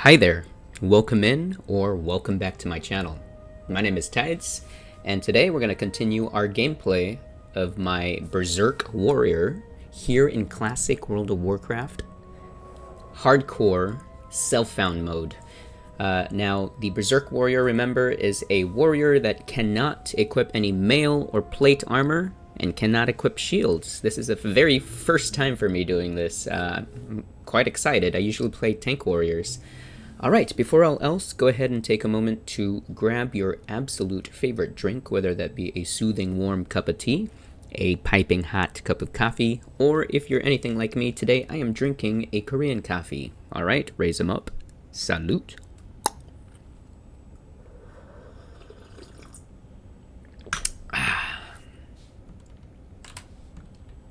Hi there, welcome in or welcome back to my channel. My name is Tides, and today we're going to continue our gameplay of my Berserk Warrior here in Classic World of Warcraft Hardcore Self-Found mode. Now, the Berserk Warrior, remember, is a warrior that cannot equip any mail or plate armor and cannot equip shields. This is the very first time for me doing this. I'm quite excited. I usually play tank warriors. Alright, before all else, go ahead and take a moment to grab your absolute favorite drink, whether that be a soothing warm cup of tea, a piping hot cup of coffee, or if you're anything like me, today I am drinking a Korean coffee. Alright, raise them up. Salute.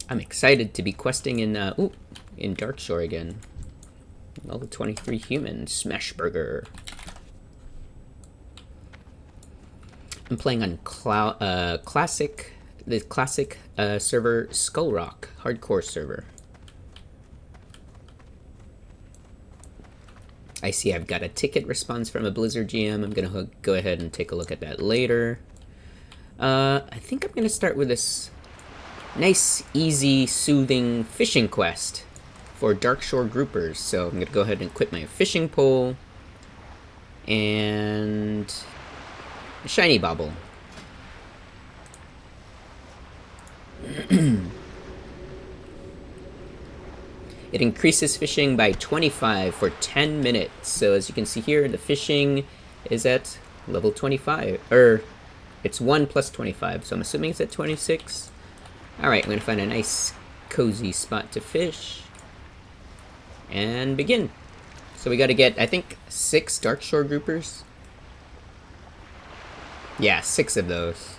I'm excited to be questing in Darkshore again. Level 23 human, Smash Burger. I'm playing on the classic server Skull Rock, hardcore server. I see I've got a ticket response from a Blizzard GM. I'm gonna go ahead and take a look at that later. I think I'm gonna start with this nice, easy, soothing fishing quest for Darkshore groupers. So I'm going to go ahead and equip my fishing pole and a shiny bauble. It increases fishing by 25 for 10 minutes. So as you can see here, the fishing is at level 25. It's 1 plus 25, so I'm assuming it's at 26. Alright, I'm going to find a nice, cozy spot to fish and begin. So we got to get, I think, 6 Darkshore groupers. Yeah, 6 of those.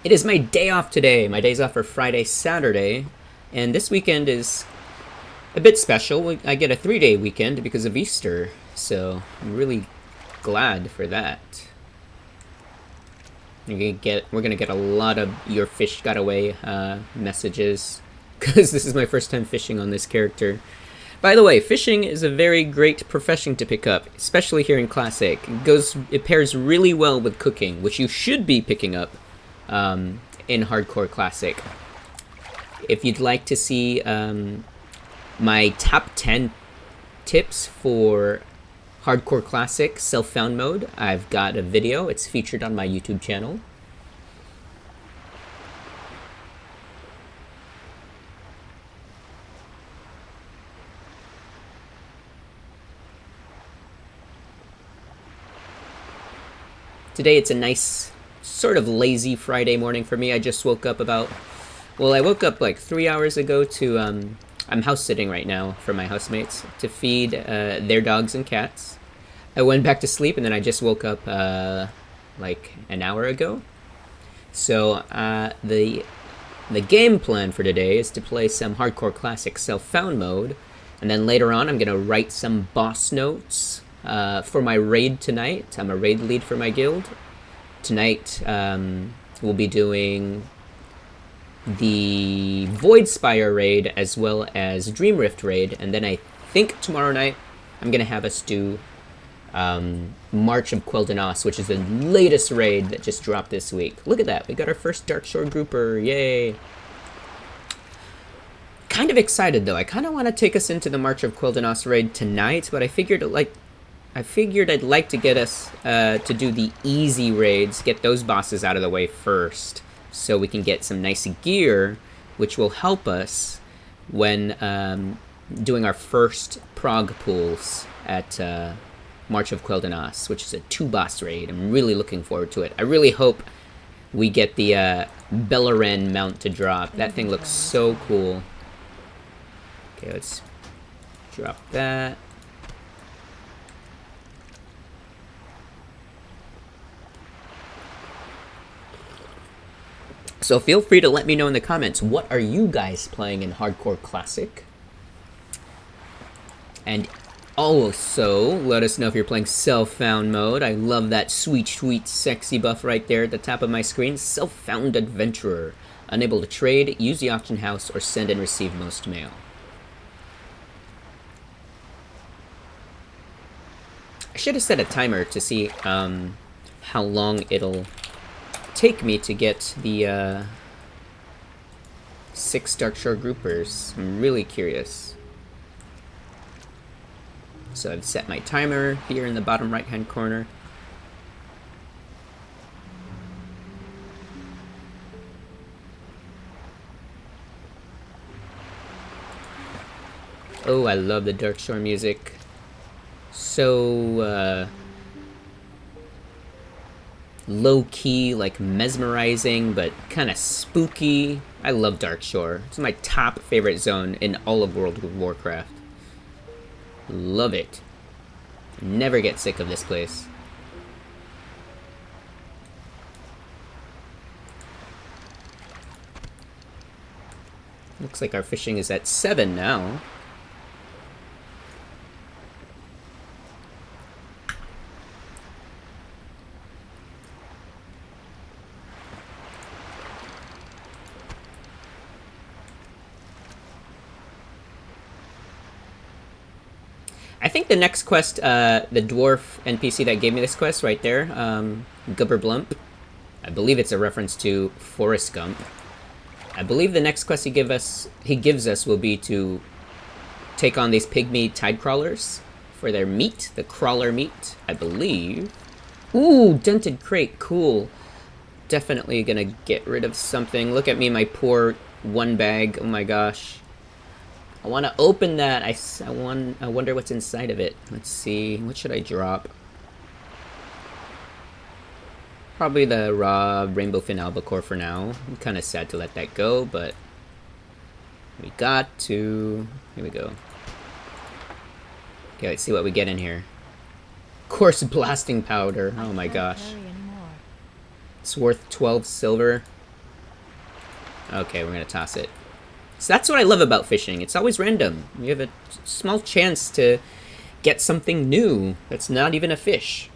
It is my day off today. My days off are Friday, Saturday, and this weekend is a bit special. I get a 3-day weekend because of Easter, so I'm really glad for that. We're gonna get a lot of your fish got away messages, because this is my first time fishing on this character. By the way, fishing is a very great profession to pick up, especially here in Classic. It pairs really well with cooking, which you should be picking up in Hardcore Classic. If you'd like to see my top 10 tips for Hardcore Classic Self-Found mode, I've got a video. It's featured on my YouTube channel. Today it's a nice, sort of lazy Friday morning for me. I just woke up I woke up like 3 hours ago to, I'm house sitting right now for my housemates to feed their dogs and cats. I went back to sleep and then I just woke up like an hour ago. So the game plan for today is to play some Hardcore Classic Self-Found mode, and then later on I'm gonna write some boss notes for my raid tonight. I'm a raid lead for my guild. Tonight we'll be doing the Voidspire raid as well as Dreamrift raid, and then I think tomorrow night I'm gonna have us do March of Quel'Danos, which is the latest raid that just dropped this week. Look at that, we got our first Darkshore grouper, yay! Kind of excited though. I kind of want to take us into the March of Quel'Danos raid tonight, but I figured I'd like to get us to do the easy raids, get those bosses out of the way first, so we can get some nice gear, which will help us when doing our first prog pools at March of Quel'Danos, which is a 2-boss raid. I'm really looking forward to it. I really hope we get the Beleren mount to drop. That thing looks so cool. Okay, let's drop that. So feel free to let me know in the comments, what are you guys playing in Hardcore Classic? And also, let us know if you're playing Self-Found mode. I love that sweet, sweet, sexy buff right there at the top of my screen. Self-Found Adventurer. Unable to trade, use the auction house, or send and receive most mail. should have set a timer to see how long it'll take me to get the 6 Darkshore groupers. I'm really curious. So I've set my timer here in the bottom right hand corner. Oh, I love the Darkshore music. So low-key, like mesmerizing, but kind of spooky. I love Darkshore. It's my top favorite zone in all of World of Warcraft. Love it. Never get sick of this place. Looks like our fishing is at 7 now. I think the next quest, the dwarf NPC that gave me this quest right there, Gubberblump, I believe it's a reference to Forrest Gump. I believe the next quest he gives us will be to take on these pygmy tide crawlers for their meat, the crawler meat, I believe. Ooh, dented crate, cool. Definitely gonna get rid of something. Look at me, my poor 1 bag. Oh my gosh. I want to open that. I wonder what's inside of it. Let's see. What should I drop? Probably the raw rainbow fin albacore for now. I'm kind of sad to let that go, but we got to. Here we go. Okay, let's see what we get in here. Coarse blasting powder. Oh my gosh. It's worth 12 silver. Okay, we're gonna toss it. So that's what I love about fishing. It's always random. You have a small chance to get something new that's not even a fish.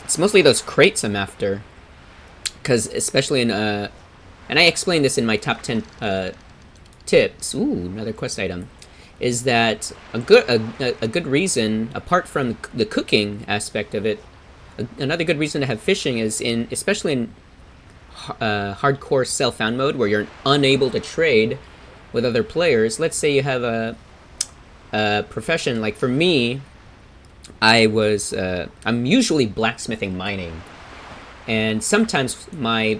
It's mostly those crates I'm after. Because especially in, and I explained this in my top 10 tips. Ooh, another quest item. Is that a good reason, apart from the cooking aspect of it, another good reason to have fishing is especially in hardcore self-found mode where you're unable to trade with other players. Let's say you have a profession, like for me, I'm usually blacksmithing mining, and sometimes my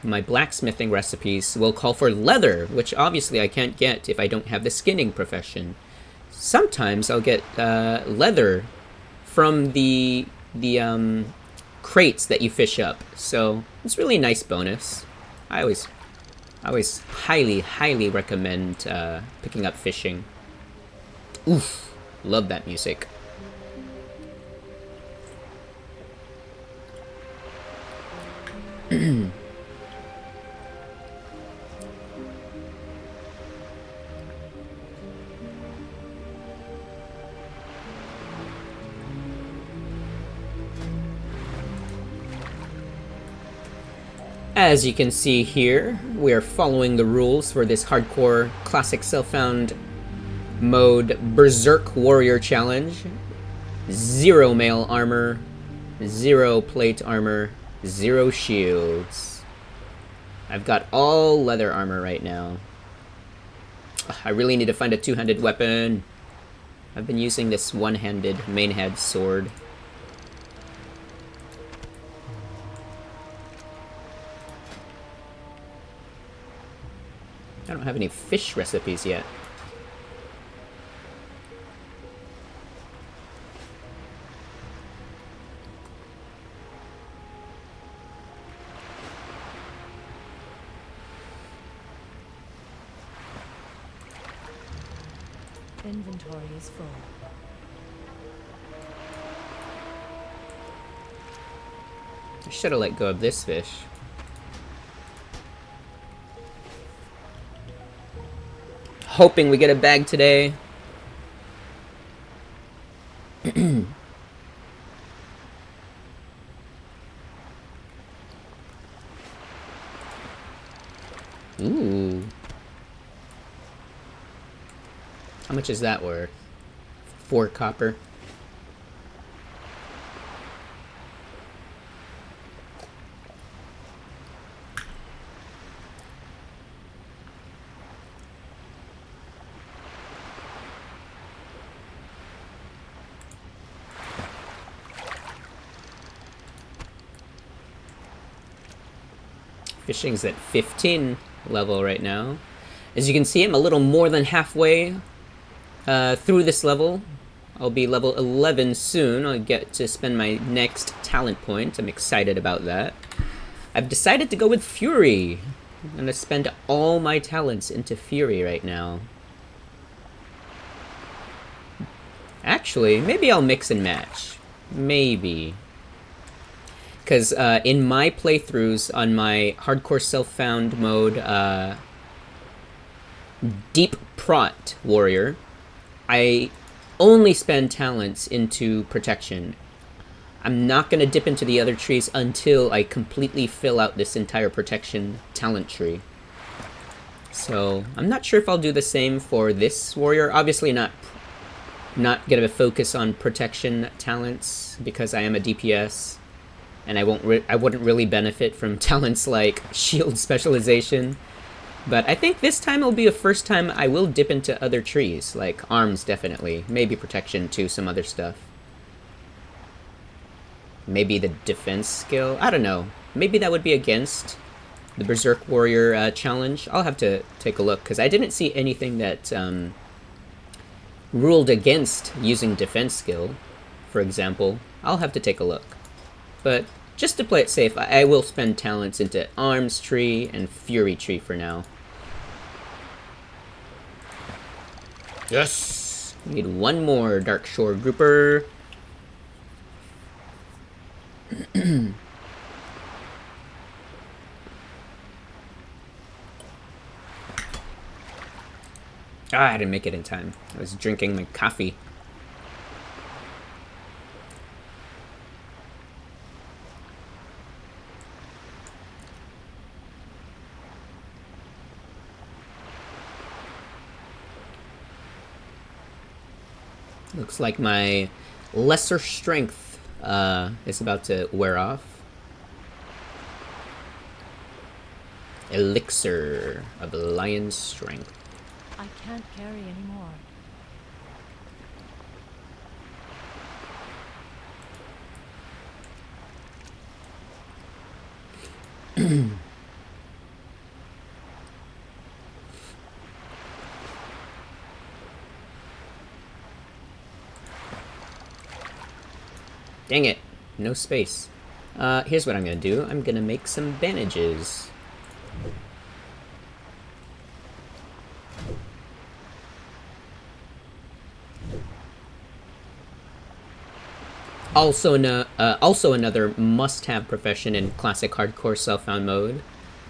blacksmithing recipes will call for leather, which obviously I can't get if I don't have the skinning profession. Sometimes I'll get leather from the crates that you fish up, so it's really a nice bonus. I always highly recommend picking up fishing. Oof, love that music. As you can see here, we are following the rules for this hardcore classic self-found mode Berserk Warrior Challenge. 0 mail armor, 0 plate armor, 0 shields. I've got all leather armor right now. I really need to find a 2-handed weapon. I've been using this one-handed main-head sword. I don't have any fish recipes yet. Inventory is full. I should have let go of this fish. Hoping we get a bag today. Ooh. How much is that worth? 4 copper. Fishing's at 15 level right now. As you can see, I'm a little more than halfway through this level. I'll be level 11 soon. I'll get to spend my next talent point. I'm excited about that. I've decided to go with Fury. I'm gonna spend all my talents into Fury right now. Actually, maybe I'll mix and match. Maybe. Because in my playthroughs on my hardcore self-found mode, Deep Prot Warrior, I only spend talents into protection. I'm not going to dip into the other trees until I completely fill out this entire protection talent tree. So I'm not sure if I'll do the same for this warrior. Obviously not going to focus on protection talents because I am a DPS and I wouldn't really benefit from talents like shield specialization. But I think this time will be the first time I will dip into other trees, like arms definitely, maybe protection too, some other stuff. Maybe the defense skill, I don't know. Maybe that would be against the Berserk Warrior challenge. I'll have to take a look, because I didn't see anything that ruled against using defense skill, for example. I'll have to take a look. But just to play it safe, I will spend talents into Arms Tree and Fury Tree for now. Yes! We need one more Dark Shore Grouper. I didn't make it in time. I was drinking my coffee. Looks like my lesser strength is about to wear off. Elixir of Lion's Strength. I can't carry anymore. Dang it, no space. Here's what I'm gonna do. I'm gonna make some bandages. Also another must-have profession in classic hardcore self-found mode.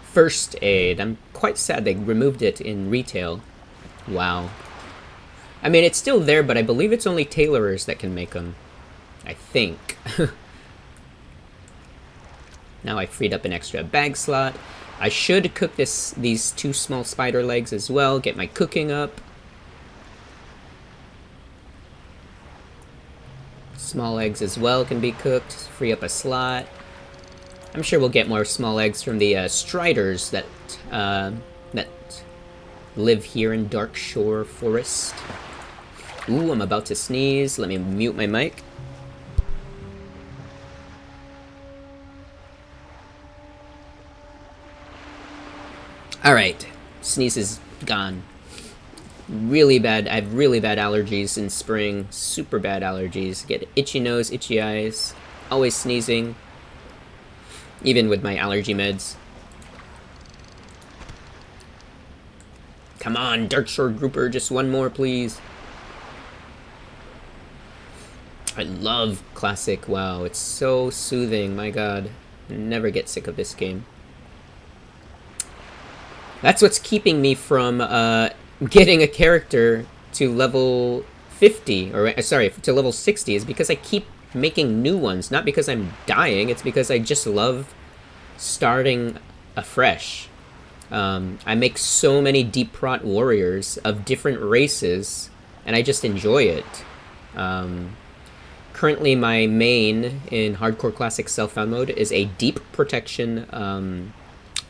First aid. I'm quite sad they removed it in retail. Wow. I mean, it's still there, but I believe it's only tailorers that can make them. I think. Now I freed up an extra bag slot. I should cook these 2 small spider legs as well, get my cooking up. Small eggs as well can be cooked, free up a slot. I'm sure we'll get more small eggs from the striders that live here in Dark Shore Forest. Ooh, I'm about to sneeze. Let me mute my mic. Alright, sneeze is gone. Really bad, I have really bad allergies in spring. Super bad allergies. Get itchy nose, itchy eyes. Always sneezing. Even with my allergy meds. Come on, Dark Shore Grouper, just one more, please. I love Classic WoW. It's so soothing, my god. Never get sick of this game. That's what's keeping me from getting a character to level 50, or sorry, to level 60, is because I keep making new ones. Not because I'm dying, it's because I just love starting afresh. I make so many Deep Prot warriors of different races, and I just enjoy it. Currently, my main in Hardcore Classic Self-Found mode is a Deep Protection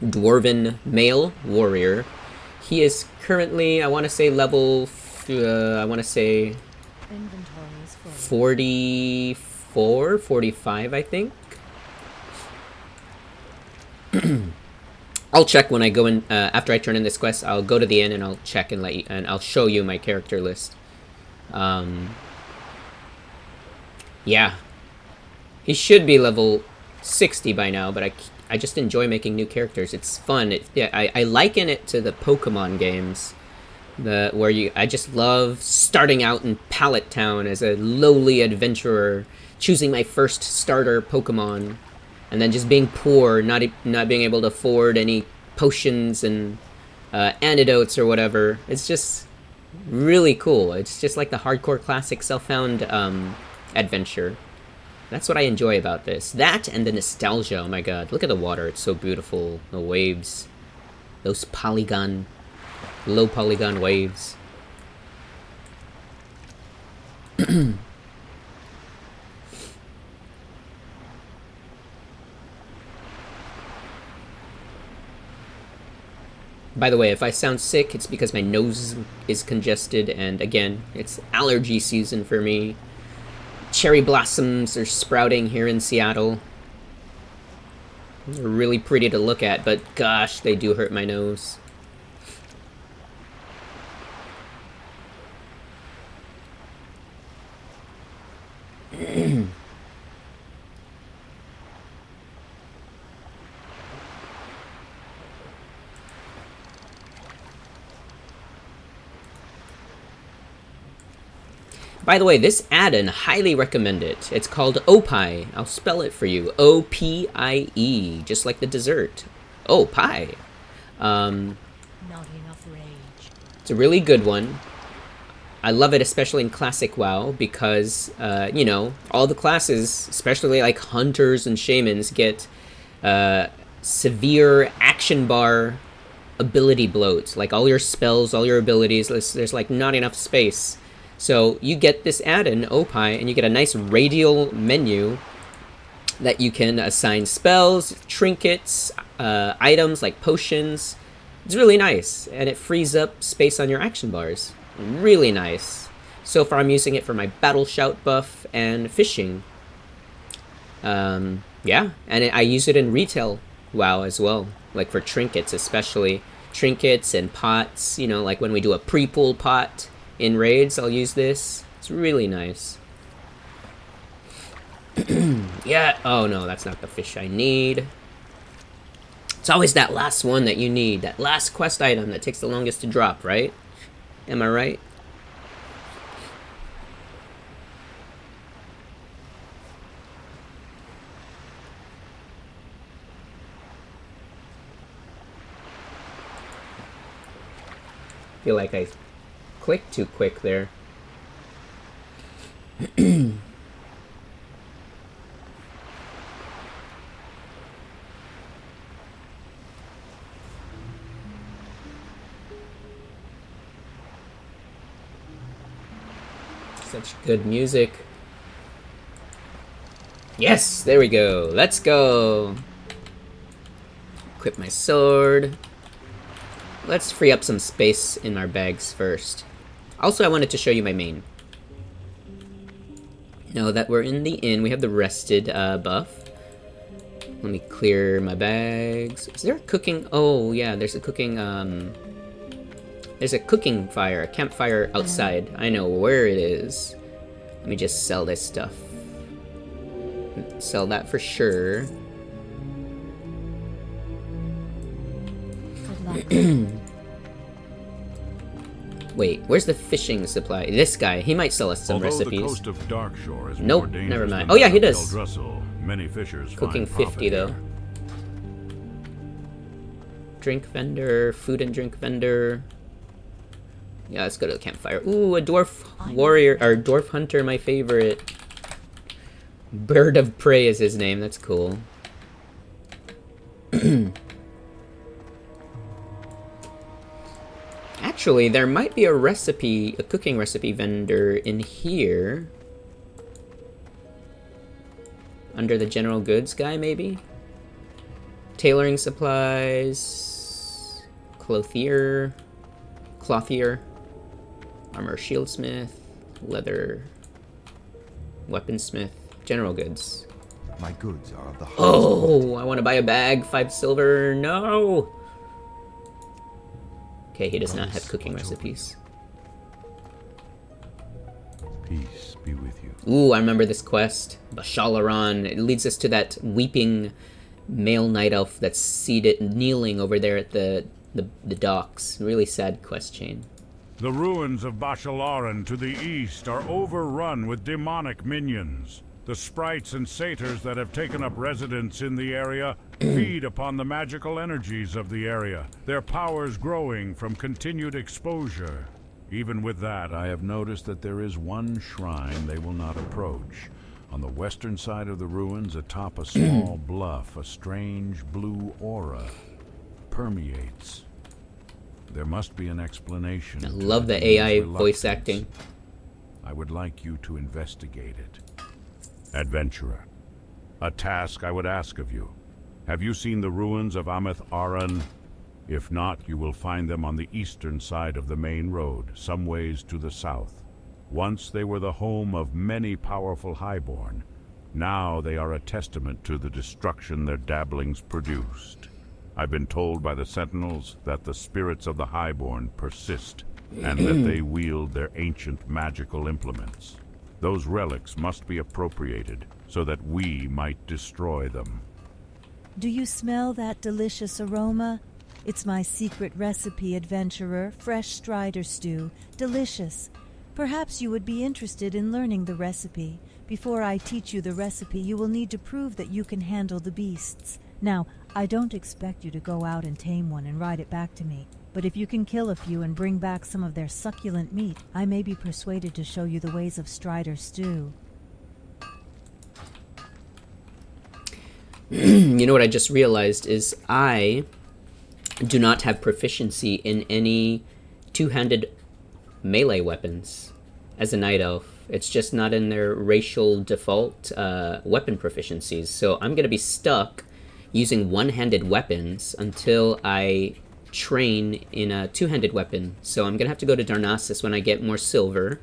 Dwarven male warrior. He is currently, I want to say, level, Inventory is full. 44, 45, I think. I'll check when I go in, after I turn in this quest. I'll go to the inn and I'll check and and I'll show you my character list. Yeah. He should be level 60 by now, but I just enjoy making new characters. It's fun. I liken it to the Pokemon games, I just love starting out in Pallet Town as a lowly adventurer, choosing my first starter Pokemon, and then just being poor, not being able to afford any potions and antidotes or whatever. It's just really cool. It's just like the hardcore classic self-found adventure. That's what I enjoy about this. That and the nostalgia. Oh my god, look at the water. It's so beautiful. The waves. Those low polygon waves. By the way, if I sound sick, it's because my nose is congested, and again, it's allergy season for me. Cherry blossoms are sprouting here in Seattle. They're really pretty to look at, but gosh, they do hurt my nose. By the way, this add-in, highly recommend it. It's called Opie. I'll spell it for you. O-P-I-E, just like the dessert. Oh, pie. Not enough rage. It's a really good one. I love it, especially in Classic WoW, because, you know, all the classes, especially like Hunters and Shamans, get severe action bar ability bloat. Like, all your spells, all your abilities, there's like not enough space. So you get this add-in, Opie, and you get a nice radial menu that you can assign spells, trinkets, items like potions. It's really nice, and it frees up space on your action bars. Really nice. So far I'm using it for my battle shout buff and fishing. Yeah, and I use it in retail WoW as well, like for trinkets especially. Trinkets and pots, you know, like when we do a pre-pull pot in raids, I'll use this. It's really nice. Yeah, oh no, that's not the fish I need. It's always that last one that you need, that last quest item that takes the longest to drop, right? Am I right? Feel like I clicked too quick there. Such good music. Yes, there we go. Let's go. Equip my sword. Let's free up some space in our bags first. Also, I wanted to show you my main. Now that we're in the inn, we have the rested buff. Let me clear my bags. Is there a cooking? Oh, yeah, there's a cooking, there's a cooking fire, a campfire outside. I know where it is. Let me just sell this stuff. Sell that for sure. Wait, where's the fishing supply? This guy, he might sell us some recipes. The coast of Darkshore is nope, more never dangerous mind. than Oh yeah, he that of does. Eldressel. Many fishers Cooking find 50 though. here. Drink vendor, food and drink vendor. Yeah, let's go to the campfire. Ooh, a dwarf warrior, or dwarf hunter, my favorite. Bird of Prey is his name, that's cool. Actually, there might be a cooking recipe vendor in here. Under the general goods guy, maybe? Tailoring supplies, clothier, armor shieldsmith, leather, weaponsmith, general goods. My goods are of the highest Oh, I want to buy a bag, 5 silver, no! Okay, he does not have cooking recipes. Peace be with you. Ooh, I remember this quest. Bashalaran. It leads us to that weeping male night elf that's seated, kneeling over there at the docks. Really sad quest chain. The ruins of Bashalaran to the east are overrun with demonic minions. The sprites and satyrs that have taken up residence in the area feed upon the magical energies of the area, their powers growing from continued exposure. Even with that, I have noticed that there is one shrine they will not approach. On the western side of the ruins, atop a small bluff, a strange blue aura permeates. There must be an explanation. I love the AI voice acting. I would like you to investigate it. Adventurer, a task I would ask of you. Have you seen the ruins of Ameth Aran? If not, you will find them on the eastern side of the main road, some ways to the south. Once they were the home of many powerful highborn. Now they are a testament to the destruction their dabblings produced. I've been told by the sentinels that the spirits of the highborn persist, and that they wield their ancient magical implements. Those relics must be appropriated so that we might destroy them. Do you smell that delicious aroma? It's my secret recipe, adventurer. Fresh strider stew. Delicious. Perhaps you would be interested in learning the recipe. Before I teach you the recipe, you will need to prove that you can handle the beasts. Now, I don't expect you to go out and tame one and ride it back to me. But if you can kill a few and bring back some of their succulent meat, I may be persuaded to show you the ways of strider stew. You know what I just realized is I do not have proficiency in any two-handed melee weapons as a night elf. It's just not in their racial default weapon proficiencies. So I'm going to be stuck using one-handed weapons until I train in a two-handed weapon. So I'm going to have to go to Darnassus when I get more silver.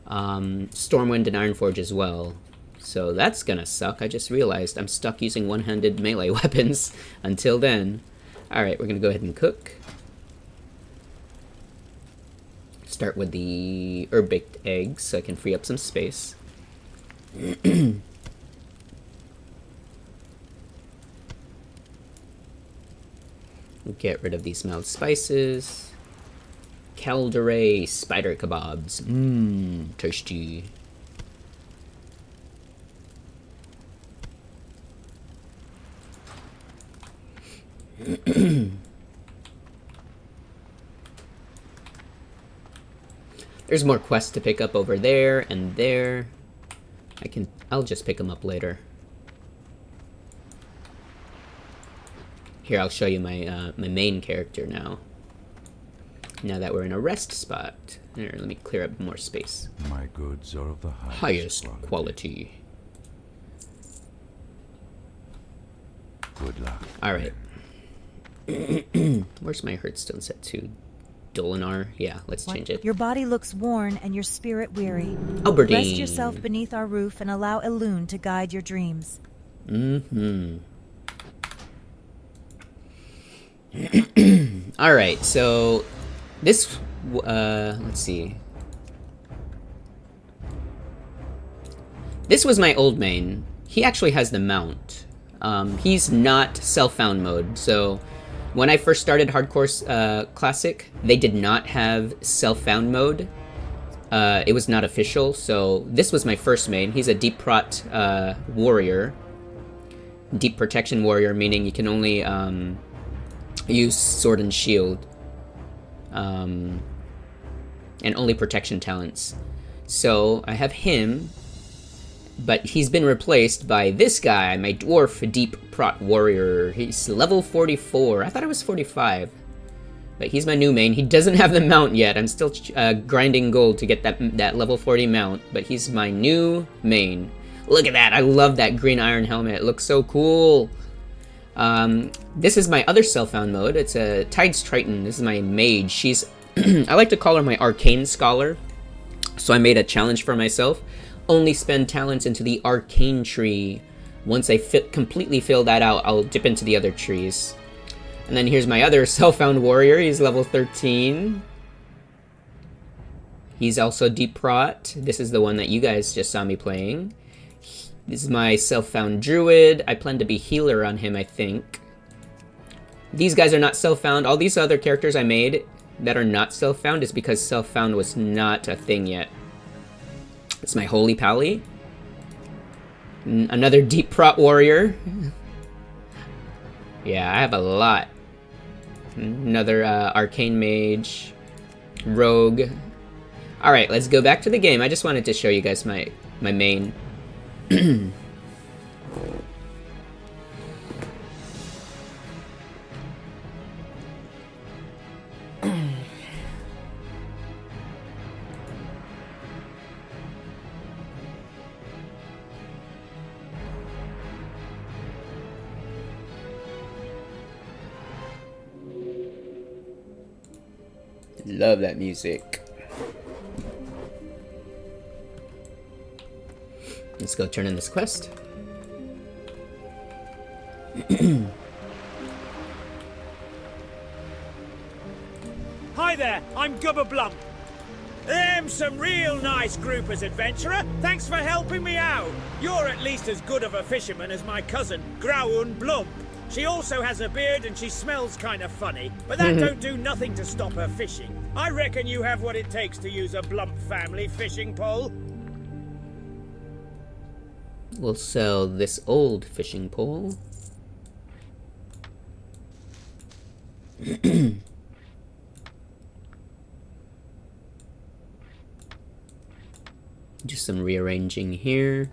Stormwind and Ironforge as well. So that's going to suck. I just realized I'm stuck using one-handed melee weapons until then. Alright, we're going to go ahead and cook. Start with the herb-baked eggs so I can free up some space. Get rid of these mild spices. Calderay spider kebabs. Mmm, tasty. There's more quests to pick up over there and there. I'll just pick them up later. Here, I'll show you my my main character now. Now that we're in a rest spot. Here, let me clear up more space. My goods are of the Highest quality. Good luck. Alright. Where's my Hearthstone set to? Dolinar? Yeah, let's change it. Your body looks worn and your spirit weary. Aberdeen. Rest yourself beneath our roof and allow Elune to guide your dreams. Mm-hmm. Alright, so this, let's see. This was my old main. He actually has the mount. He's not self-found mode, so when I first started Hardcore Classic, they did not have self-found mode. It was not official, so this was my first main. He's a deep prot warrior. Deep protection warrior, meaning you can only use sword and shield. And only protection talents. So I have him, but he's been replaced by this guy, my dwarf deep prot warrior. He's level 44. I thought it was 45. But he's my new main. He doesn't have the mount yet. I'm still grinding gold to get that level 40 mount, but he's my new main. Look at that. I love that green iron helmet. It looks so cool. This is my other self-found mode. It's a Tides Triton. This is my mage. She's I like to call her my arcane scholar. So I made a challenge for myself. Only spend talents into the arcane tree. Once I completely fill that out, I'll dip into the other trees. And then here's my other self-found warrior. He's level 13. He's also deep prot. This is the one that you guys just saw me playing. This is my self-found druid. I plan to be healer on him, I think. These guys are not self-found. All these other characters I made that are not self-found is because self-found was not a thing yet. It's my holy pally. Another deep prot warrior. Yeah, I have a lot. Another arcane mage. Rogue. Alright, let's go back to the game. I just wanted to show you guys my main. Love that music. Let's go turn in this quest. Hi there, I'm Gubba Blump. Some real nice groupers, adventurer. Thanks for helping me out. You're at least as good of a fisherman as my cousin, Graun Blump. She also has a beard and she smells kind of funny, but that don't do nothing to stop her fishing. I reckon you have what it takes to use a Blump family fishing pole. We'll sell this old fishing pole. Do some rearranging here.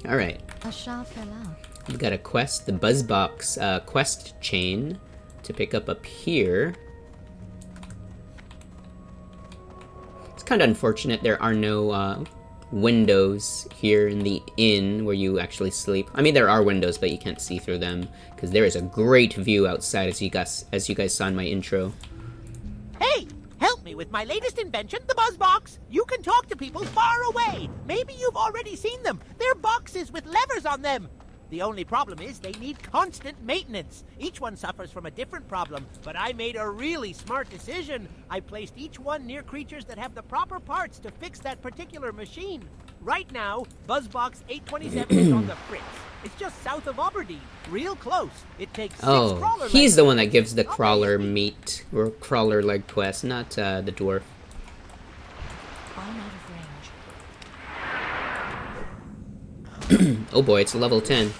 Alright. A shaft fell out. We've got a quest, the Buzzbox quest chain to pick up here. It's kind of unfortunate there are no windows here in the inn where you actually sleep. I mean, there are windows, but you can't see through them because there is a great view outside, as you guys saw in my intro. Hey! Help me with my latest invention, the Buzzbox! You can talk to people far away! Maybe you've already seen them! They're boxes with levers on them! The only problem is they need constant maintenance. Each one suffers from a different problem, but I made a really smart decision. I placed each one near creatures that have the proper parts to fix that particular machine. Right now, Buzzbox 827 is on the fritz. It's just south of Aberdeen, real close. It takes 6 crawler he's legs. the one that gives the crawler meat, or crawler leg quest, not the dwarf. I'm out of range. Oh boy, it's level 10.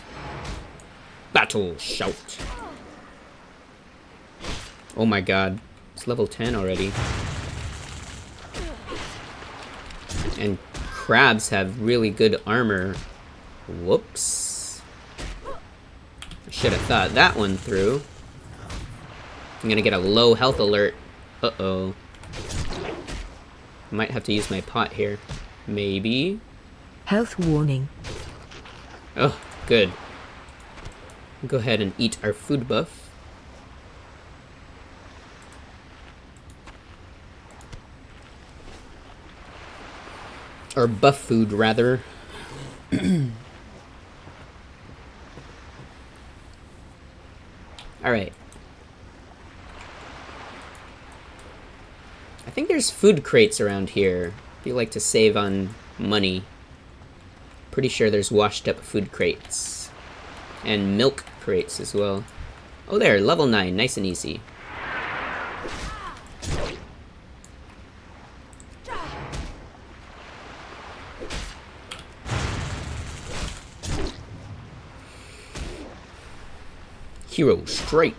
Battle shout. Oh my god, it's level 10 already. And crabs have really good armor. Whoops. I should have thought that one through. I'm gonna get a low health alert. Uh-oh. Might have to use my pot here. Maybe. Health warning. Oh, good. Go ahead and eat our food buff. Or buff food, rather. Alright. I think there's food crates around here. If you like to save on money. Pretty sure there's washed up food crates. And milk crates as well. Oh there, level 9, nice and easy. Hero strike.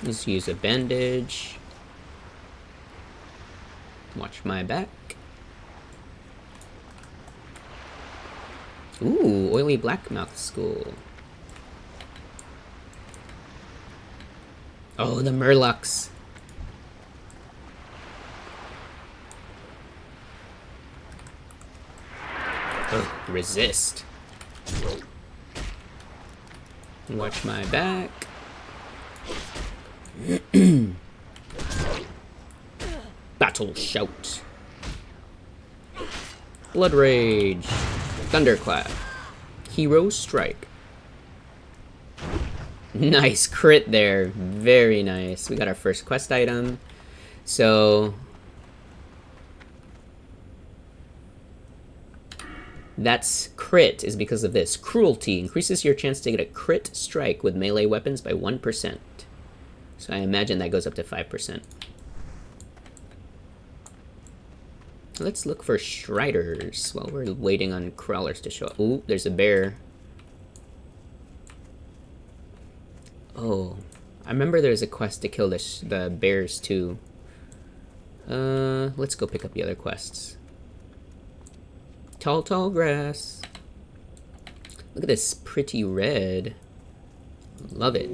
Let's use a bandage. Watch my back. Ooh, oily blackmouth skull. Oh, the Murlocs. Oh, resist. Watch my back. Battle shout. Blood rage. Thunderclap. Hero strike. Nice crit there. Very nice. We got our first quest item. So that's crit is because of this. Cruelty increases your chance to get a crit strike with melee weapons by 1%. So I imagine that goes up to 5%. Let's look for Striders while we're waiting on crawlers to show up. Ooh, there's a bear. Oh, I remember there's a quest to kill the bears too. Let's go pick up the other quests. Tall, tall grass. Look at this pretty red. Love it.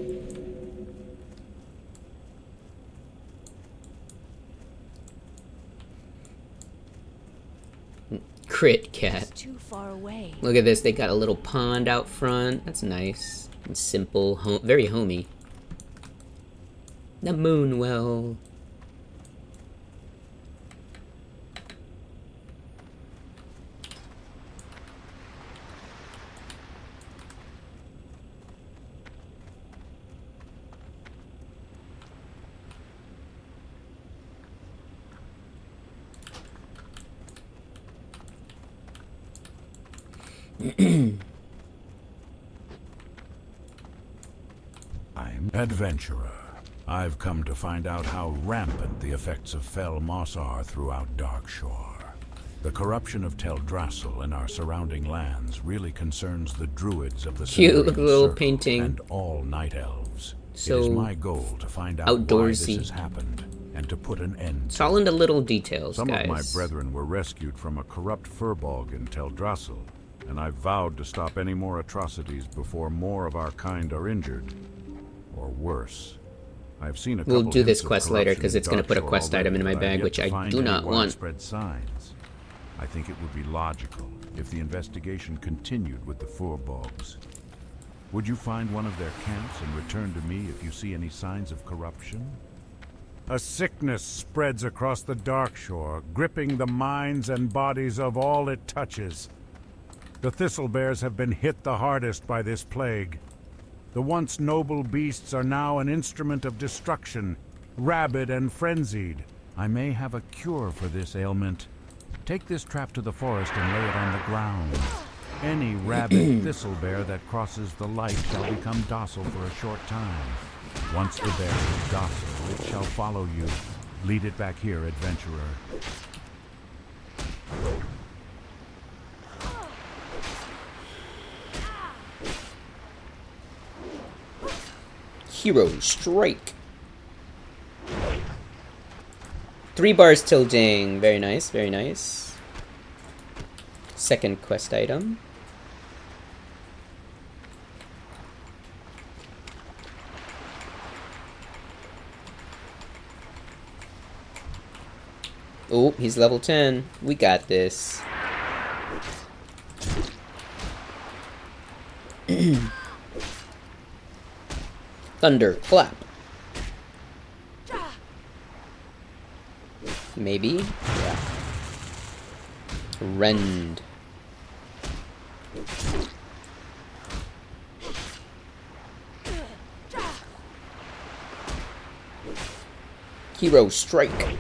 Crit cat. It's too far away. Look at this. They got a little pond out front. That's nice and simple. Very homey. The moon well. I'm adventurer. I've come to find out how rampant the effects of fell moss are throughout Darkshore. The corruption of Teldrassil and our surrounding lands really concerns the druids of the Cute Silurian little Circle painting. and all night elves. So it is my goal to find out why this outdoorsy. has happened and to put an end It's to all in the little details, Some guys. of my brethren were rescued from a corrupt furbolg in Teldrassil, and I vowed to stop any more atrocities before more of our kind are injured. Or worse. I've seen a We'll couple do this hints of quest later, corruption 'cause in it's gonna put a Darkshore quest item in my already, but I've bag, yet which to I find do any not want. widespread signs. I think it would be logical if the investigation continued with the furbolgs. Would you find one of their camps and return to me if you see any signs of corruption? A sickness spreads across the Darkshore, gripping the minds and bodies of all it touches. The thistlebears have been hit the hardest by this plague. The once noble beasts are now an instrument of destruction, rabid and frenzied. I may have a cure for this ailment. Take this trap to the forest and lay it on the ground. Any rabid thistlebear that crosses the light shall become docile for a short time. Once the bear is docile, it shall follow you. Lead it back here, adventurer. Hero strike. 3 bars tilting. Very nice, very nice. Second quest item. Oh, he's level 10. We got this. Thunder clap. Maybe? Yeah. Rend. Hero strike.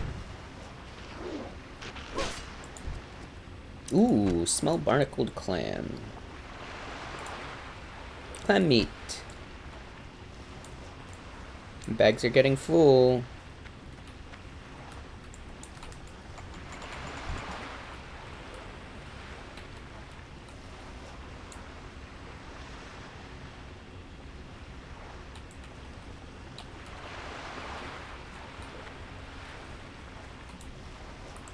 Ooh, smell barnacled clam. Clam meat. Bags are getting full.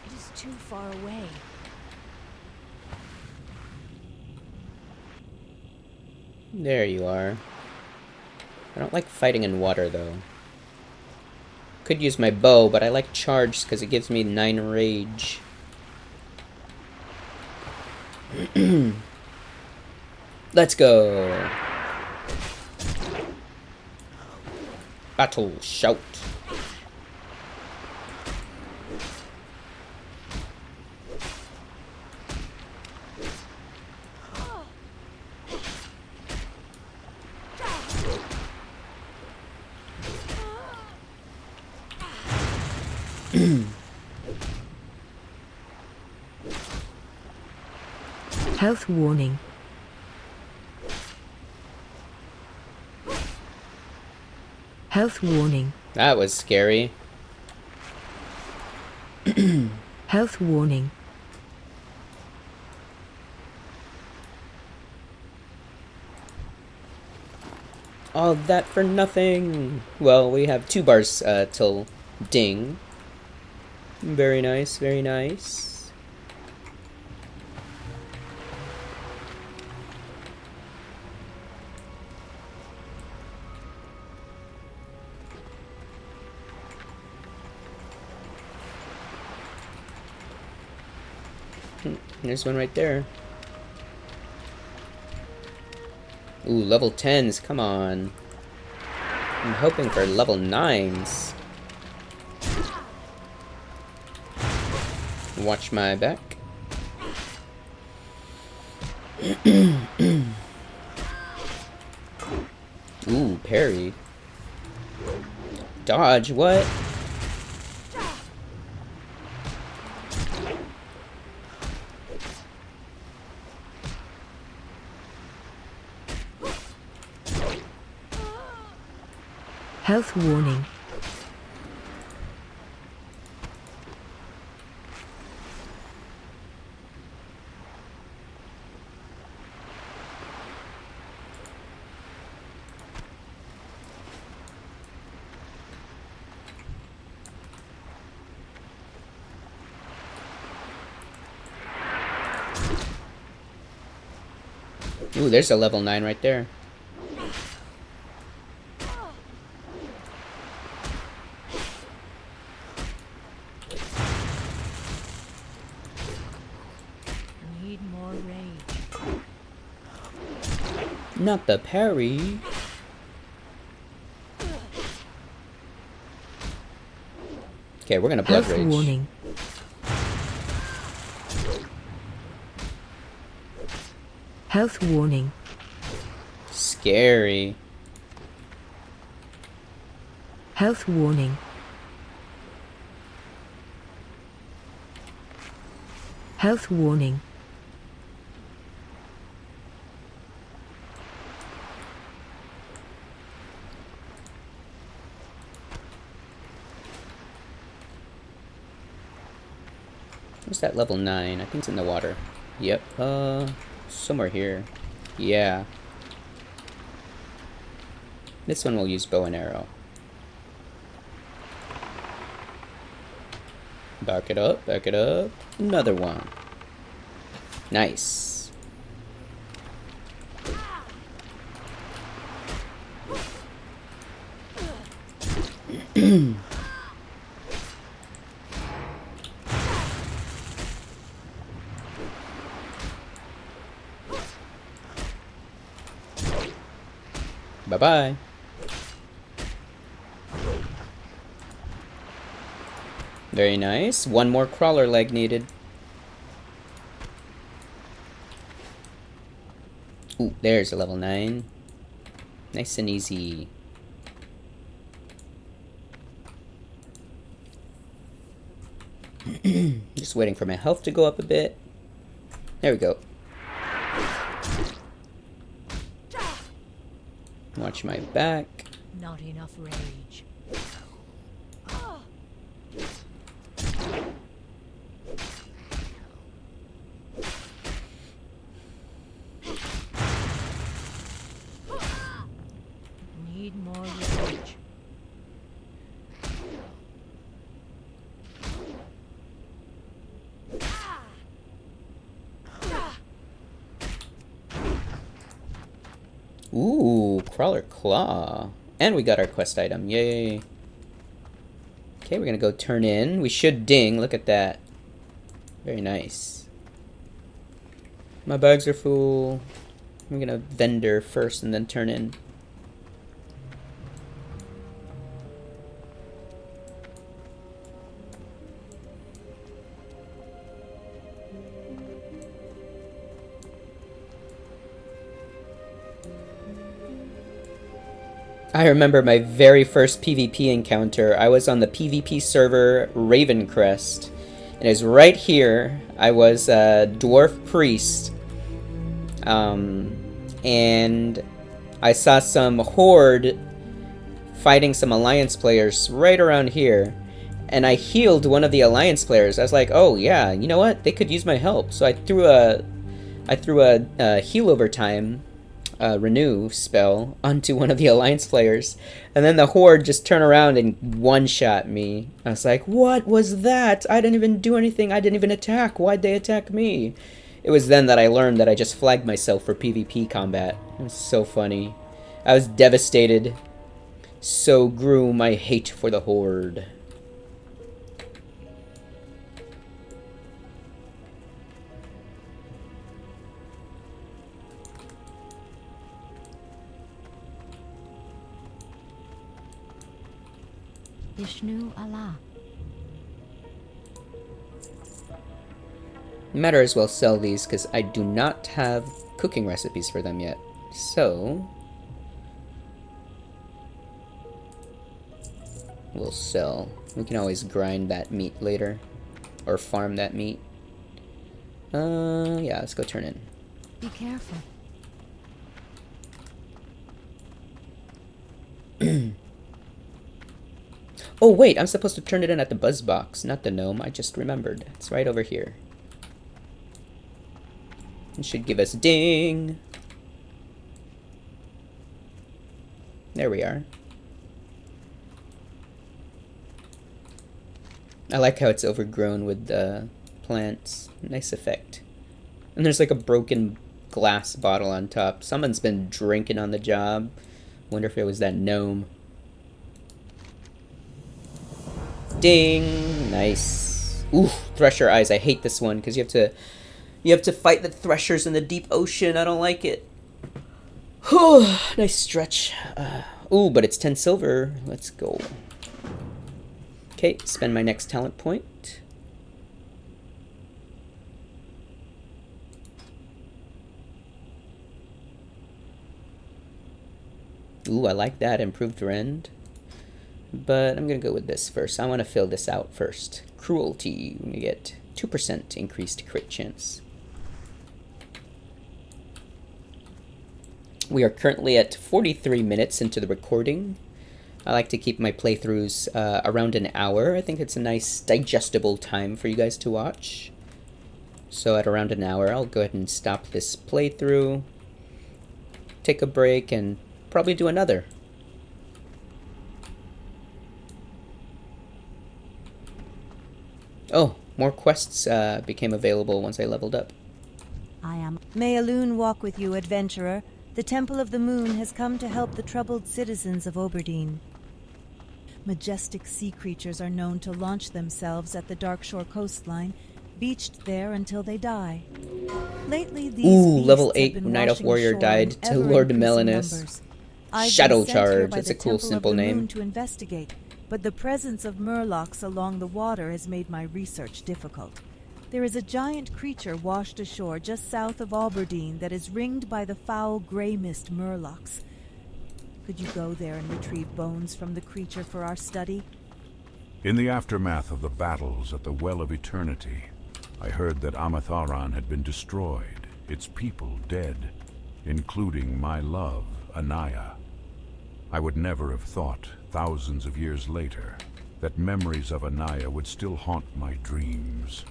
It is too far away. There you are. I don't like fighting in water, though. Could use my bow, but I like charge because it gives me 9 rage. Let's go. Battle shout. Health warning. Health warning. That was scary. Health warning. All that for nothing. Well, we have 2 bars till ding. Very nice, very nice. There's one right there. Ooh, level 10s, come on. I'm hoping for level 9s. Watch my back. Ooh, parry. Dodge, what? Health warning. Ooh, there's a level 9 right there. Need more rage. Not the parry. Okay, we're gonna blood Health rage. warning. Health warning. Scary. Health warning. Health warning. What's that level 9? I think it's in the water. Yep, somewhere here. Yeah. This one will use bow and arrow. Back it up, back it up. Another one. Nice. Bye-bye. Very nice. One more crawler leg needed. Ooh, there's a level 9. Nice and easy. Just waiting for my health to go up a bit. There we go. Watch my back. Not enough rage. Need more rage. Ooh, crawler claw. And we got our quest item. Yay. Okay, we're gonna go turn in. We should ding. Look at that. Very nice. My bags are full. I'm gonna vendor first and then turn in. I remember my very first PvP encounter. I was on the PvP server Ravencrest. And it was right here. I was a dwarf priest. And I saw some horde fighting some alliance players right around here. And I healed one of the alliance players. I was like, oh yeah, you know what? They could use my help. So I threw a heal over time renew spell onto one of the alliance players, and then the horde just turned around and one-shot me. I was like, what was that? I didn't even do anything. I didn't even attack. Why'd they attack me? It was then that I learned that I just flagged myself for PvP combat. It was so funny. I was devastated. So grew my hate for the horde. Ishnu Allah. Might as well sell these because I do not have cooking recipes for them yet. So we'll sell. We can always grind that meat later or farm that meat. Yeah, let's go turn in. Be careful. Oh wait, I'm supposed to turn it in at the buzz box, not the gnome. I just remembered. It's right over here. It should give us ding. There we are. I like how it's overgrown with the plants. Nice effect. And there's like a broken glass bottle on top. Someone's been drinking on the job. Wonder if it was that gnome. Ding! Nice. Ooh, Thresher Eyes. I hate this one because you have to fight the Threshers in the deep ocean. I don't like it. Whew, nice stretch. Ooh, but it's 10 silver. Let's go. Okay, spend my next talent point. Ooh, I like that. Improved rend. But I'm going to go with this first. I want to fill this out first. Cruelty. We get 2% increased crit chance. We are currently at 43 minutes into the recording. I like to keep my playthroughs around an hour. I think it's a nice digestible time for you guys to watch. So at around an hour, I'll go ahead and stop this playthrough, take a break, and probably do another. Oh, more quests became available once I leveled up. May a loon walk with you, adventurer. The Temple of the Moon has come to help the troubled citizens of Oberdeen. Majestic sea creatures are known to launch themselves at the Darkshore coastline, beached there until they die. Lately, these beasts level have 8 been Knight of washing Warrior ashore died in to Lord ever-increasing Melanus. numbers. I've Shadow been sent here Charge, by that's the a cool, Temple simple of the name. Moon to investigate, but the presence of murlocs along the water has made my research difficult. There is a giant creature washed ashore just south of Aberdeen that is ringed by the foul grey mist murlocs. Could you go there and retrieve bones from the creature for our study? In the aftermath of the battles at the Well of Eternity, I heard that Amatharan had been destroyed, its people dead, including my love, Anaya. I would never have thought, thousands of years later, that memories of Anaya would still haunt my dreams.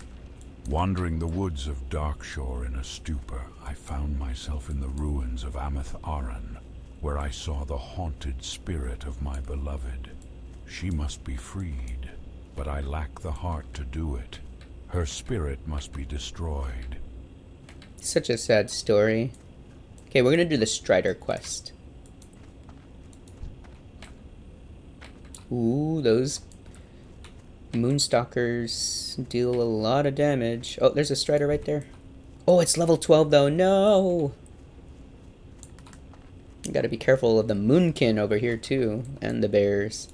Wandering the woods of Darkshore in a stupor, I found myself in the ruins of Amatharan, where I saw the haunted spirit of my beloved. She must be freed, but I lack the heart to do it. Her spirit must be destroyed. Such a sad story. Okay, we're gonna do the Strider quest. Ooh, those Moonstalkers deal a lot of damage. Oh, there's a strider right there. Oh, it's level 12 though. No! You gotta be careful of the moonkin over here too. And the bears.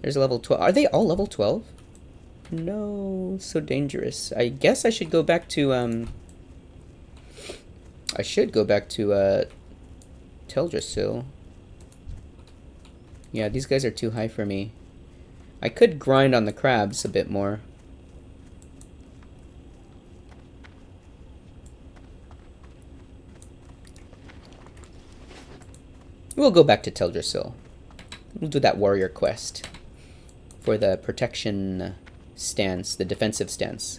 There's a level 12. Are they all level 12? No, so dangerous. I guess I should go back to, Teldrassil. Yeah, these guys are too high for me. I could grind on the crabs a bit more. We'll go back to Teldrassil. We'll do that warrior quest for the protection stance, the defensive stance.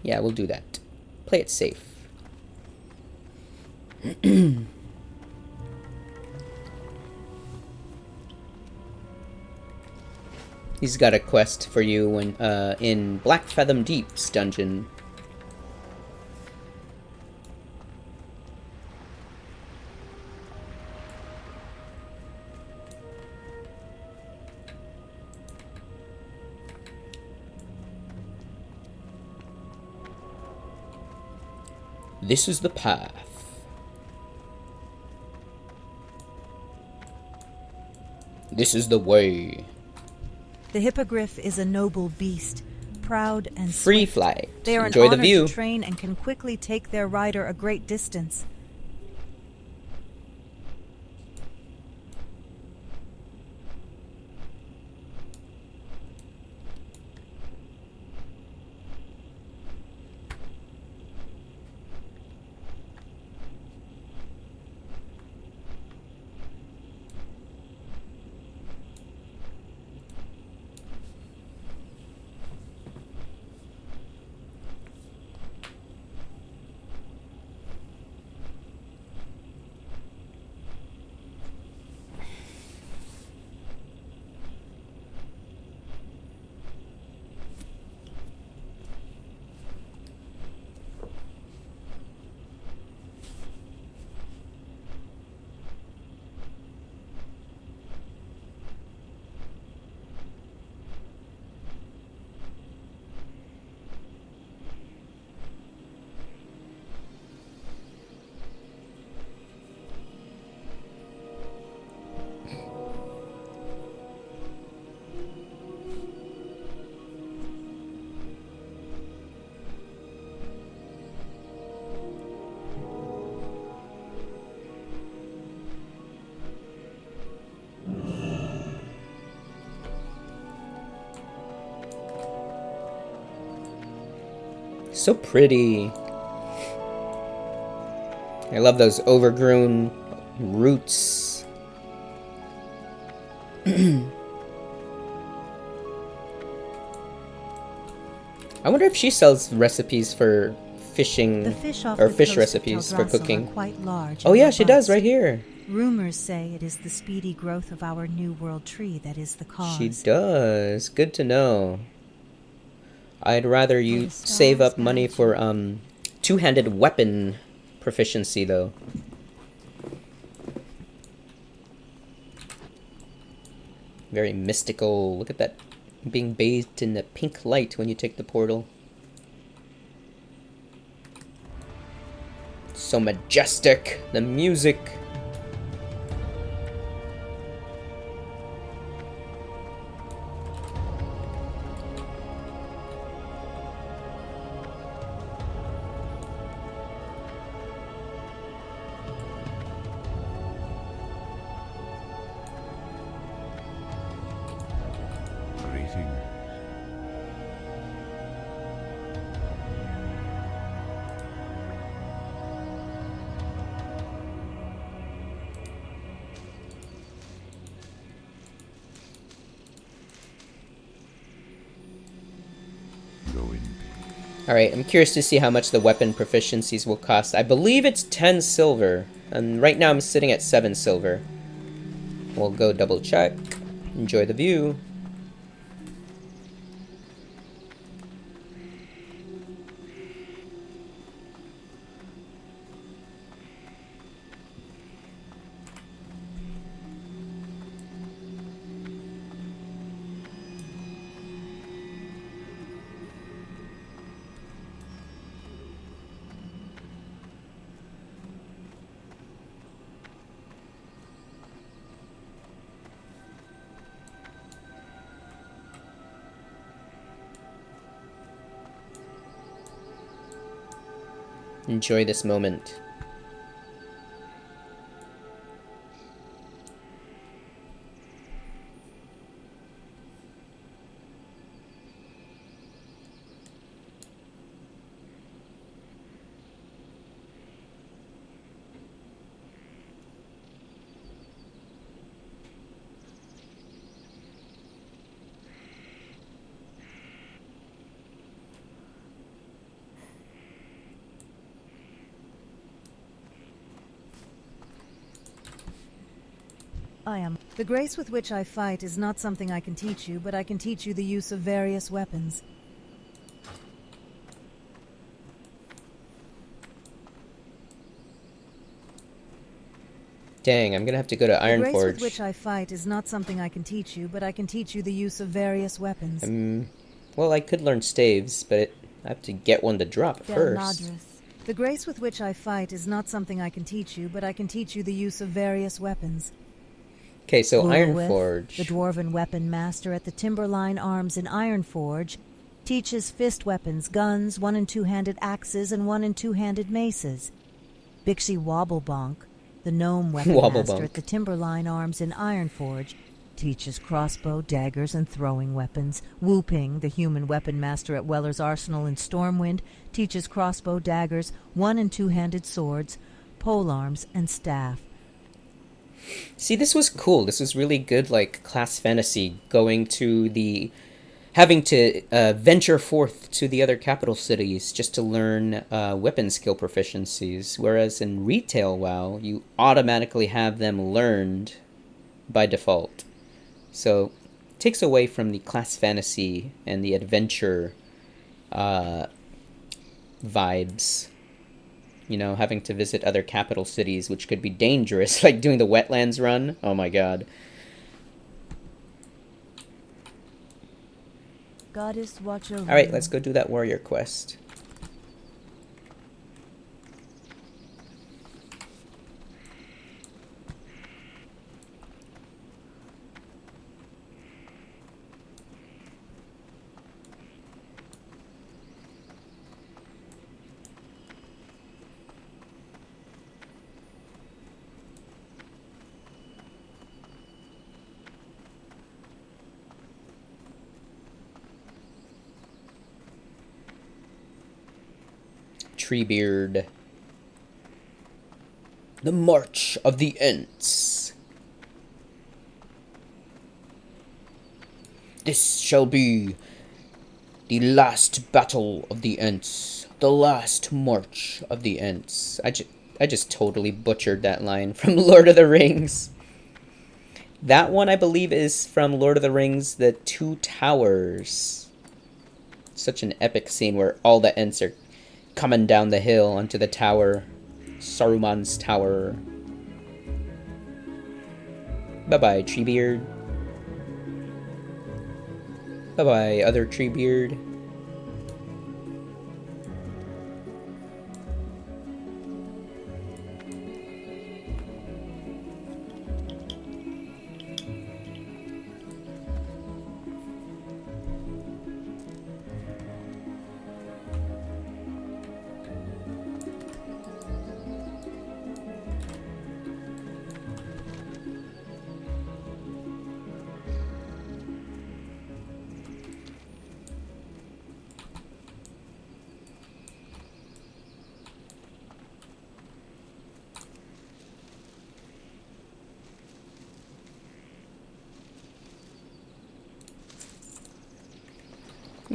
Yeah, we'll do that. Play it safe. He's got a quest for you when in Black Fathom Deep's dungeon. This is the path. This is the way. The hippogriff is a noble beast, proud and Free swift. flight. They are Enjoy an the honor view. to train and can quickly take their rider a great distance. So pretty. I love those overgrown roots. I wonder if she sells recipes for fishing The fish off or the fish coast of recipes for Teldrassil cooking. are quite large Oh and yeah, she does robust. right here. Rumors say it is the speedy growth of our new world tree that is the cause. She does. Good to know. I'd rather you the save stars up money guide for two-handed weapon proficiency though. Very mystical. Look at that, being bathed in the pink light when you take the portal. So majestic. The music. Greetings. Go in peace. Alright, I'm curious to see how much the weapon proficiencies will cost. I believe it's 10 silver. And right now I'm sitting at 7 silver. We'll go double check. Enjoy the view. Enjoy this moment. I am. The grace with which I fight is not something I can teach you, but I can teach you the use of various weapons. Dang, I'm gonna have to go to The grace with Ironforge. which I fight is not something I can teach you, but I can teach you the use of various weapons. Well, I could learn staves, but I have to get one to drop first. The grace with which I fight is not something I can teach you, but I can teach you the use of various weapons. Okay, so Lulawith, Ironforge. the dwarven weapon master at the Timberline Arms in Ironforge, teaches fist weapons, guns, 1- and 2-handed axes, and 1- and 2-handed maces. Bixie Wobblebonk, the gnome weapon Wobblebonk. master at the Timberline Arms in Ironforge, teaches crossbow, daggers, and throwing weapons. Whooping, the human weapon master at Weller's Arsenal in Stormwind, teaches crossbow, daggers, 1- and 2-handed swords, polearms, and staff. See, this was cool. This was really good, like, class fantasy, having to venture forth to the other capital cities just to learn weapon skill proficiencies, whereas in retail WoW, you automatically have them learned by default. So, it takes away from the class fantasy and the adventure vibes. You know, having to visit other capital cities, which could be dangerous, like doing the wetlands run. Oh my god. Goddess, watch over Alright, you. let's go do that warrior quest. Treebeard. The March of the Ents. This shall be the last battle of the Ents. The last march of the Ents. I just totally butchered that line from Lord of the Rings. That one, I believe, is from Lord of the Rings, The Two Towers. Such an epic scene where all the Ents are coming down the hill onto the tower. Saruman's tower. Bye-bye, Treebeard. Bye-bye, other Treebeard.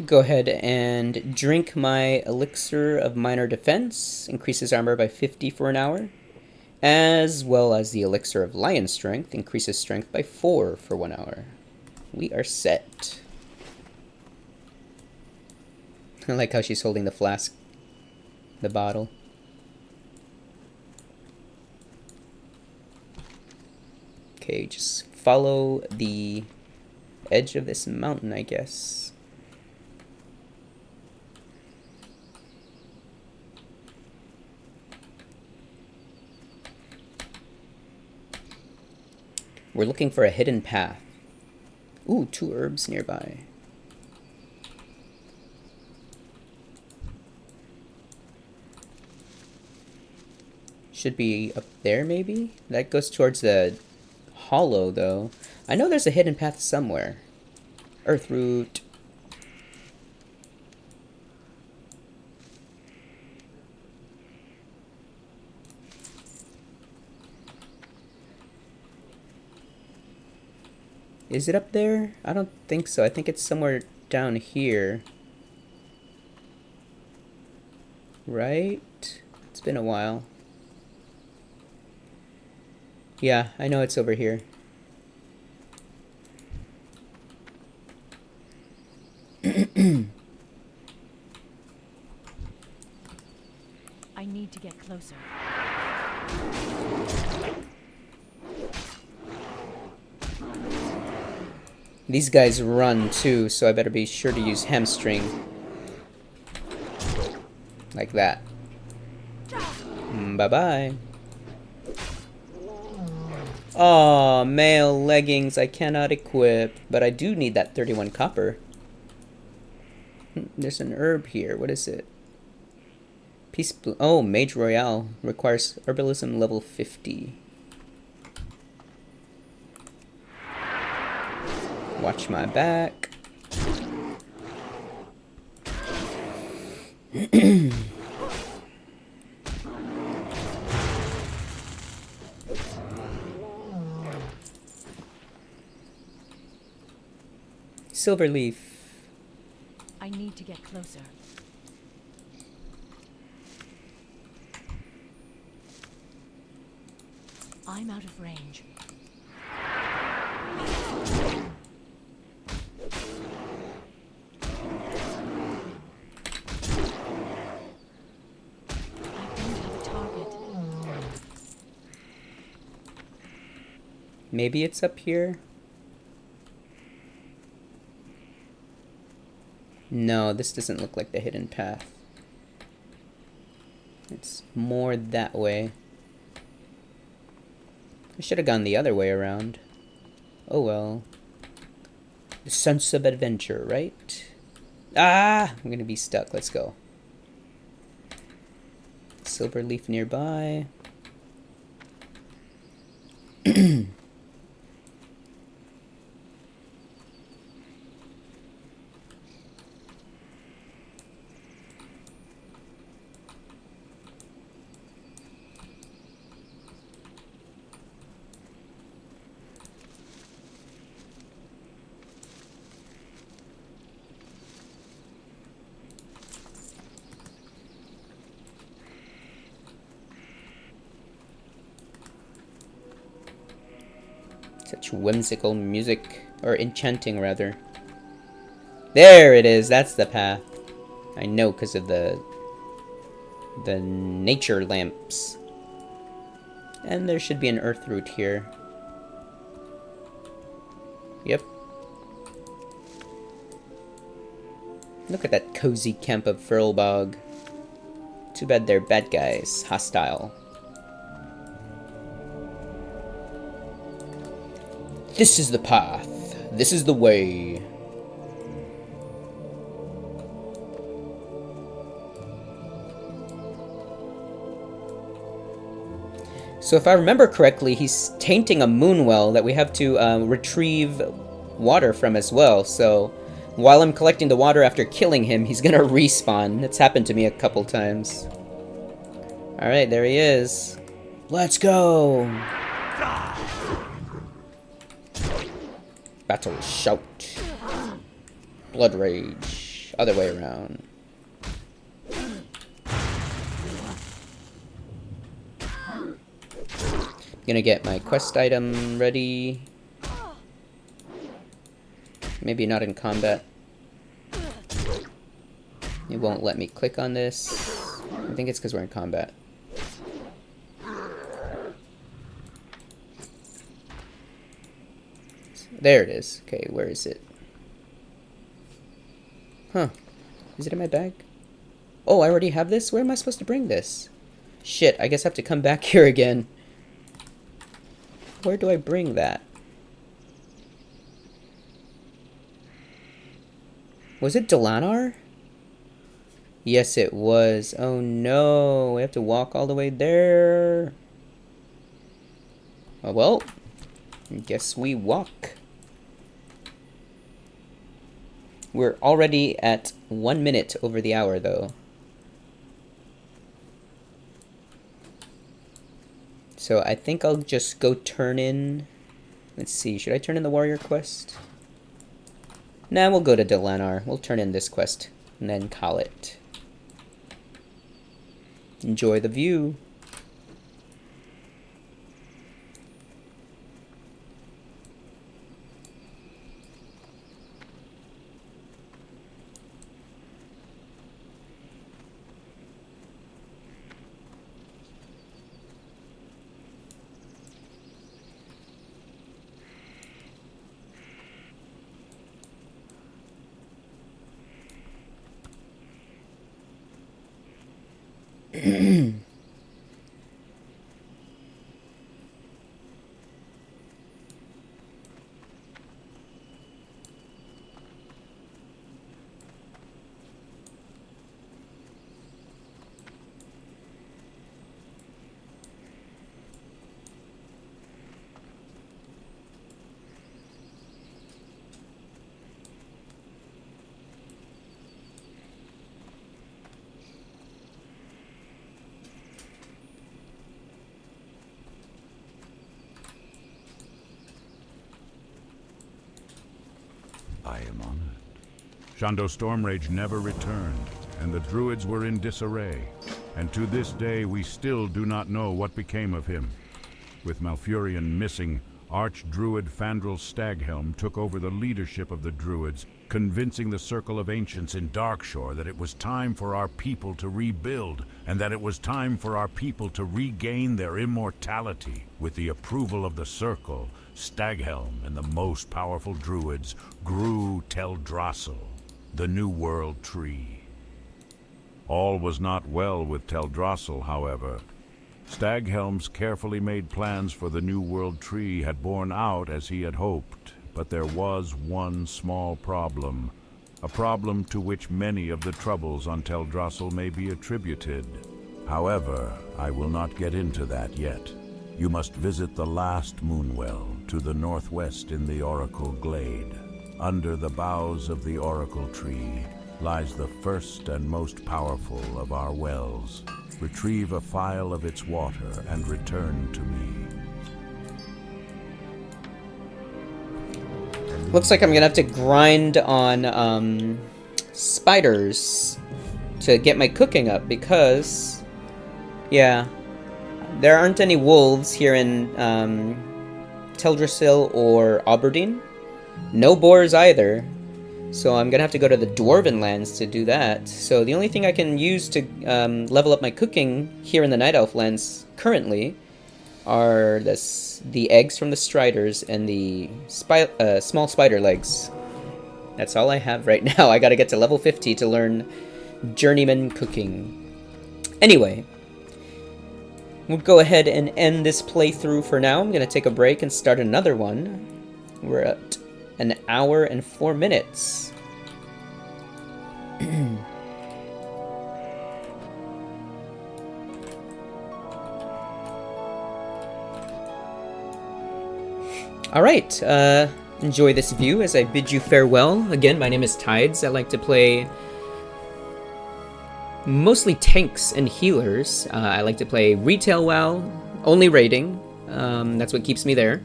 Go ahead and drink my elixir of minor defense. Increases armor by 50 for an hour. As well as the elixir of lion strength. Increases strength by 4 for 1 hour. We are set. I like how she's holding the flask. The bottle. Okay, just follow the edge of this mountain, I guess. We're looking for a hidden path. Ooh, 2 herbs nearby. Should be up there, maybe? That goes towards the hollow, though. I know there's a hidden path somewhere. Earth root. Is it up there? I don't think so. I think it's somewhere down here. Right? It's been a while. Yeah, I know it's over here. I need to get closer. These guys run too, so I better be sure to use hamstring. Like that. Bye-bye. Aw, male leggings I cannot equip, but I do need that 31 copper. There's an herb here. What is it? Peace. Oh, Mage Royale requires herbalism level 50. Watch my back. Silver leaf. I need to get closer. I'm out of range. Maybe it's up here? No, this doesn't look like the hidden path. It's more that way. I should have gone the other way around. Oh well. The sense of adventure, right? Ah! I'm gonna be stuck. Let's go. Silver leaf nearby. Such whimsical music, or enchanting rather. There it is, that's the path. I know because of the nature lamps. And there should be an earth root here. Yep. Look at that cozy camp of Furlbog. Too bad they're bad guys, hostile. This is the path. This is the way. So if I remember correctly, he's tainting a moonwell that we have to retrieve water from as well. So while I'm collecting the water after killing him, he's gonna respawn. That's happened to me a couple times. Alright, there he is. Let's go! Battle shout. Blood rage. Other way around. Gonna get my quest item ready. Maybe not in combat. It won't let me click on this. I think it's because we're in combat. There it is. Okay, where is it? Huh. Is it in my bag? Oh, I already have this? Where am I supposed to bring this? Shit, I guess I have to come back here again. Where do I bring that? Was it Delanar? Yes, it was. Oh no, we have to walk all the way there. Oh well, I guess we walk. We're already at 1 minute over the hour, though. So I think I'll just go turn in... Let's see, should I turn in the warrior quest? Nah, we'll go to Delanar. We'll turn in this quest and then call it. Enjoy the view. I am honored. Shondo Stormrage never returned, and the druids were in disarray. And to this day, we still do not know what became of him. With Malfurion missing, Archdruid Fandral Staghelm took over the leadership of the druids, convincing the Circle of Ancients in Darkshore that it was time for our people to rebuild, and that it was time for our people to regain their immortality. With the approval of the Circle, Staghelm and the most powerful druids grew Teldrassil, the New World Tree. All was not well with Teldrassil, however. Staghelm's carefully made plans for the New World Tree had borne out as he had hoped, but there was one small problem, a problem to which many of the troubles on Teldrassil may be attributed. However, I will not get into that yet. You must visit the last Moonwell to the northwest in the Oracle Glade. Under the boughs of the Oracle Tree lies the first and most powerful of our wells. Retrieve a phial of its water and return to me. Looks like I'm gonna have to grind on spiders to get my cooking up because, yeah, there aren't any wolves here in Teldrassil or Aberdeen. No boars either. So I'm gonna have to go to the Dwarven lands to do that. So the only thing I can use to level up my cooking here in the Night Elf lands currently are the eggs from the Striders and the small spider legs. That's all I have right now. I gotta get to level 50 to learn Journeyman cooking. Anyway, we'll go ahead and end this playthrough for now. I'm gonna take a break and start another one. We're at an hour and 4 minutes. Alright, enjoy this view as I bid you farewell. Again, my name is Tides. I like to play mostly tanks and healers. I like to play retail WoW, only raiding. That's what keeps me there.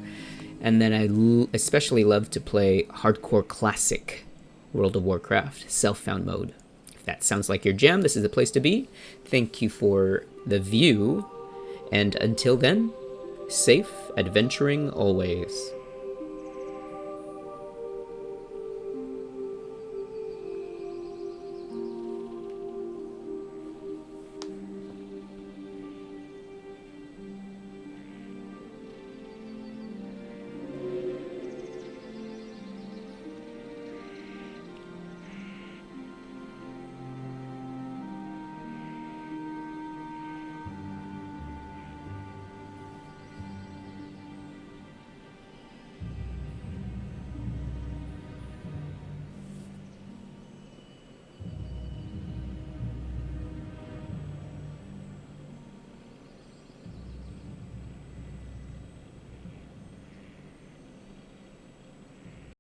And then I especially love to play hardcore classic World of Warcraft, self-found mode. If that sounds like your jam, this is the place to be. Thank you for the view. And until then, safe adventuring always.